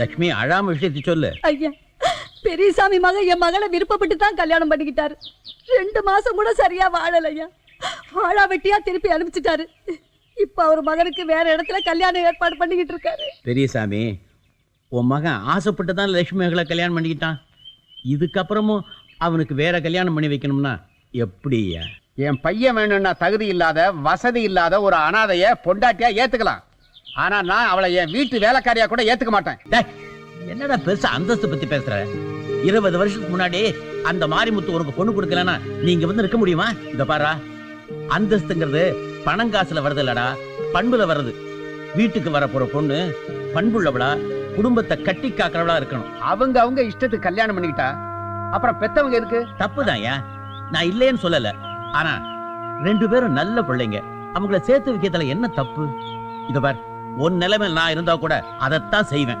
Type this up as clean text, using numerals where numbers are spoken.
லட்சுமி அழாம விஷயத்தை சொல்லு. ஐயா, பெரியசாமி மகன் என் மகளை விருப்பப்பட்டு தான் கல்யாணம் பண்ணிக்கிட்டாரு. 2 மாசம் கூட சரியா வாழலையா. வாழா வெட்டியா திருப்பி அனுப்பிச்சிட்டாரு. இப்ப அவர் மகனுக்கு வேற இடத்துல கல்யாணம் ஏற்பாடு பண்ணிக்கிட்டு இருக்காரு. பெரியசாமி, உன் மகன் ஆசைப்பட்டு தான் லட்சுமி மகளை கல்யாணம் பண்ணிக்கிட்டான். இதுக்கப்புறமும் அவனுக்கு வேற கல்யாணம் பண்ணி வைக்கணும்னா எப்படியா? என் பையன் வேணும்னா தகுதி இல்லாத வசதி இல்லாத ஒரு அனாதைய பொண்டாட்டியா ஏத்துக்கலாம். ஆனா நான் அவளை என் வீட்டு வேலைக்காரியா கூட ஏத்துக்க மாட்டேன். டேய், என்னடா பெருசா அந்தஸ்து பத்தி பேசுற? 20 வருஷத்துக்கு முன்னாடி அந்த மாரிமுத்து உனக்கு பொண்ணு கொடுக்கலன்னா நீங்க வந்து இருக்க முடியுமா? இத பாரா, அந்தஸ்துங்கிறது பணங்காசுல வருது இல்லடா, பண்புல வருது. வீட்டுக்கு வர போற பொண்ணு பண்புள்ளவளா, குடும்பத்தை கட்டி காக்கிறவளா இருக்கணும். அவங்க இஷ்டத்துக்கு கல்யாணம் பண்ணிக்கிட்டா அப்புறம் பெத்தவங்க இருக்கு. தப்புதான்யா, நான் இல்லைன்னு சொல்லல. ஆனா 2 பேரும் நல்ல பிள்ளைங்க, அவங்கள சேர்த்து வைக்கிறதுல என்ன தப்பு? இத பார், உன் நிலைமை நான் இருந்தா கூட அதைத்தான் செய்வேன்.